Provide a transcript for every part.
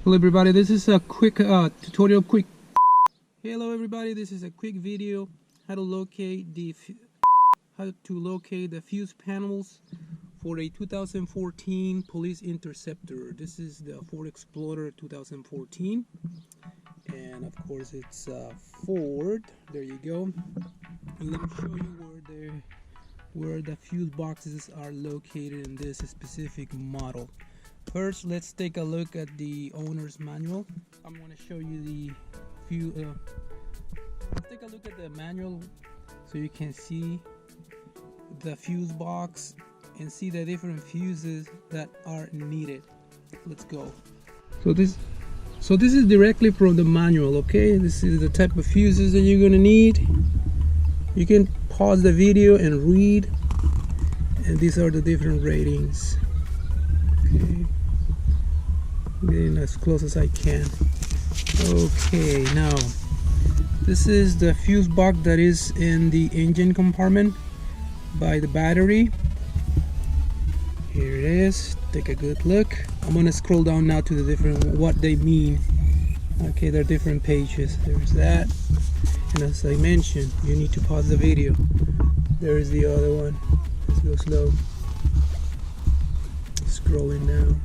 Hello everybody, this is a quick tutorial. Hello everybody, this is a quick video how to locate the fuse panels for a 2014 police interceptor. This is the Ford Explorer 2014, and of course it's Ford. There you go. And let me show you where the fuse boxes are located in this specific model. First, let's take a look at the owner's manual. I'm going to show you the fuse. Let's take a look at the manual so you can see the fuse box and see the different fuses that are needed. Let's go. So this is directly from the manual. Okay, this is the type of fuses that you're going to need. You can pause the video and read, and these are the different ratings. Okay, getting as close as I can. Okay, now this is the fuse box that is in the engine compartment by the battery. Here it is. Take a good look. I'm gonna scroll down now to the different what they mean. Okay, there are different pages. There's that, and as I mentioned, you need to pause the video. There is the other one. Let's go slow. Scrolling down.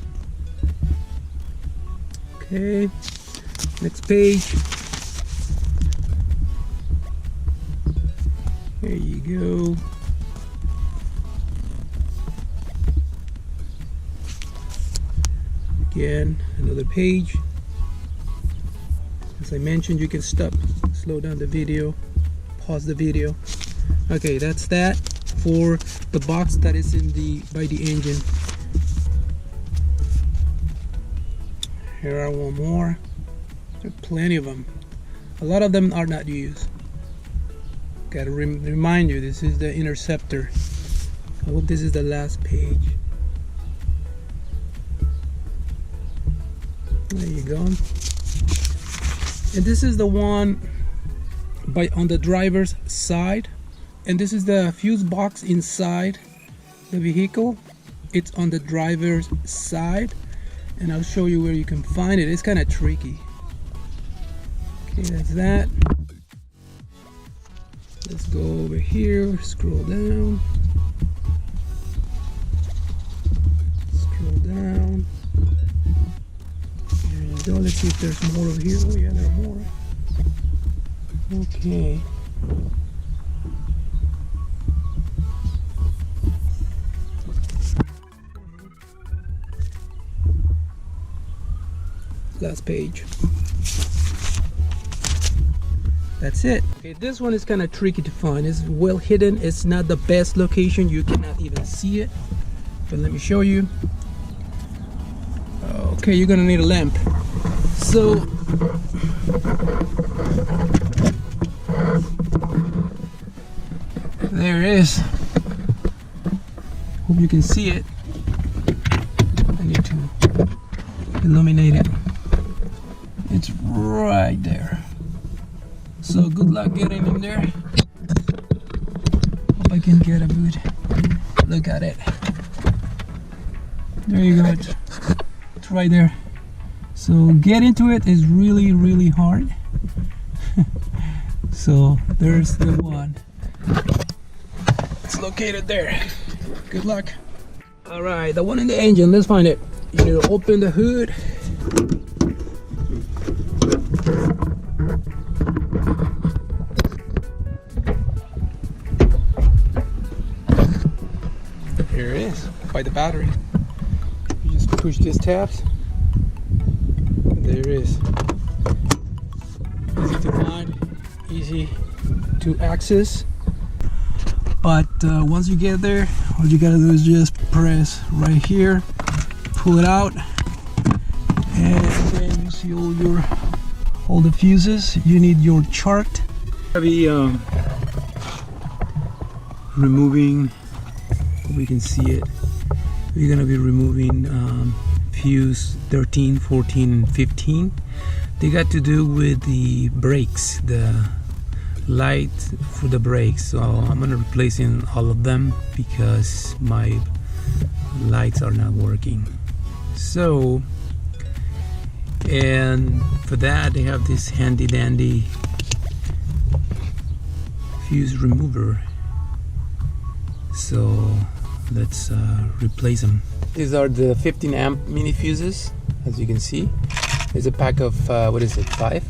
Okay, next page. There you go. Again, another page. As I mentioned, you can slow down the video, pause the video. Okay, that's that for the box that is by the engine. Here are one more. There are plenty of them. A lot of them are not used. Gotta remind you, this is the Interceptor. I hope this is the last page. There you go. And this is the one on the driver's side. And this is the fuse box inside the vehicle. It's on the driver's side. And I'll show you where you can find it. It's kind of tricky. Okay, that's that. Let's go over here, scroll down. Scroll down. There you go. Let's see if there's more over here. Oh yeah, there are more. Okay. Last page. That's it. Okay, this one is kind of tricky to find. It's well hidden. It's not the best location. You cannot even see it. But let me show you. Okay, you're gonna need a lamp. So there it is. Hope you can see it. I need to illuminate it. It's right there. So good luck getting in there. Hope I can get a good look at it. There you go. It's right there. So get into it is really, really hard. So there's the one. It's located there. Good luck. All right, the one in the engine. Let's find it. You need to open the hood. Here it is, by the battery. You just push these tabs. There it is. Easy to find, easy to access. But once you get there, all you gotta do is just press right here, pull it out, and then you see all the fuses. You need your chart. I'll be removing. We can see it. We're gonna be removing fuse 13, 14, and 15. They got to do with the brakes, the light for the brakes. So I'm gonna replacing all of them because my lights are not working. So And for that they have this handy dandy fuse remover. So let's replace them. These are the 15 amp mini fuses, as you can see. There's a pack of what is it, 5?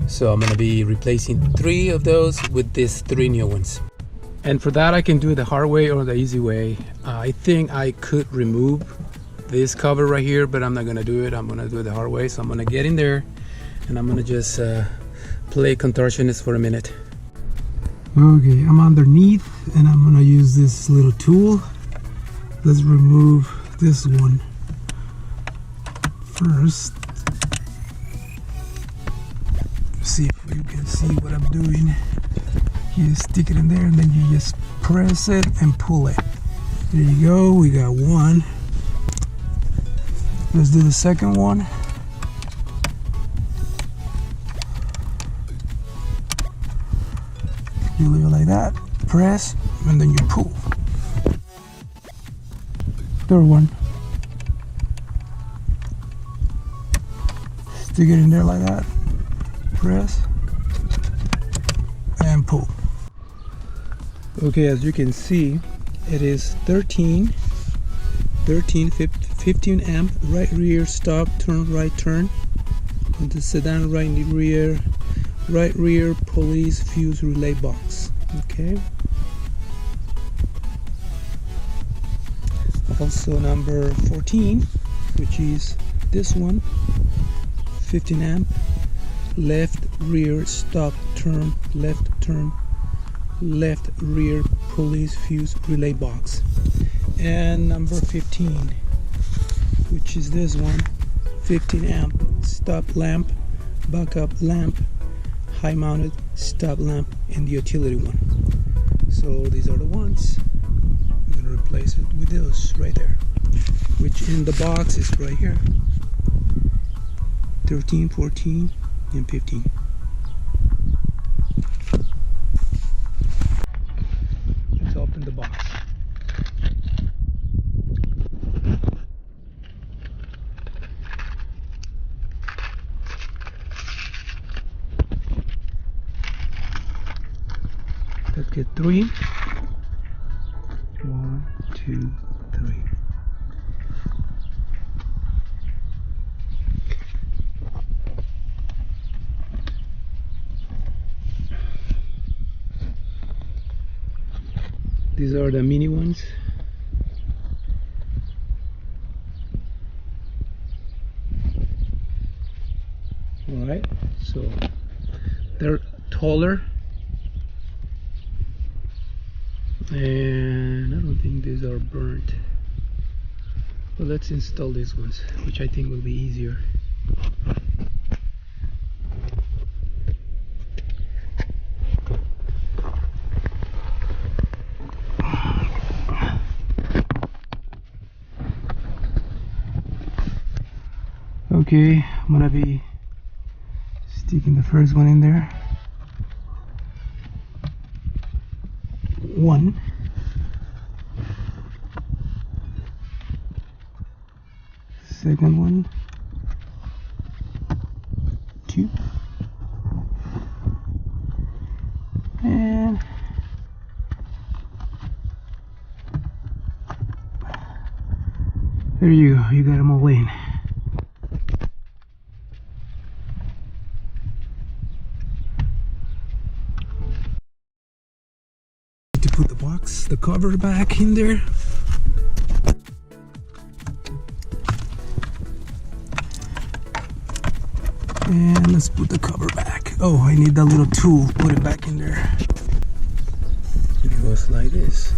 So I'm gonna be replacing 3 of those with these 3 new ones. And for that I can do it the hard way or the easy way. I think I could remove this cover right here, but I'm not gonna do it. I'm gonna do it the hard way. So I'm gonna get in there and I'm gonna just play contortionist for a minute. Okay, I'm underneath and I'm gonna use this little tool. Let's remove this one first. See if you can see what I'm doing. You just stick it in there and then you just press it and pull it. There you go, we got one. Let's do the second one. You leave it like that, press, and then you pull. Third one. Stick it in there like that, press, and pull. Okay, as you can see, it is 15 amp right rear stop, turn right turn. And the sedan right rear police fuse relay box. Okay. Also number 14, which is this one, 15 amp left rear stop turn, left rear police fuse relay box. And number 15, which is this one, 15 amp stop lamp, backup lamp, high mounted stop lamp, and the utility one. So these are the ones. I'm going to replace it with those right there, which in the box is right here, 13, 14, and 15. Let's open the box. Let's get 3. 1, 2, 3. These are the mini ones. Alright, so they're taller. And I don't think these are burnt, but let's install these ones, which I think will be easier. Okay, I'm gonna be sticking the first one in there. 1. Second one. 2. And there you go, you got them all in. To put the box, the cover back in there. And let's put the cover back. Oh, I need that little tool, put it back in there. It goes like this.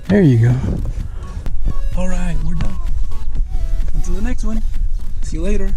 There you go. Alright, we're done. Until the next one. See you later.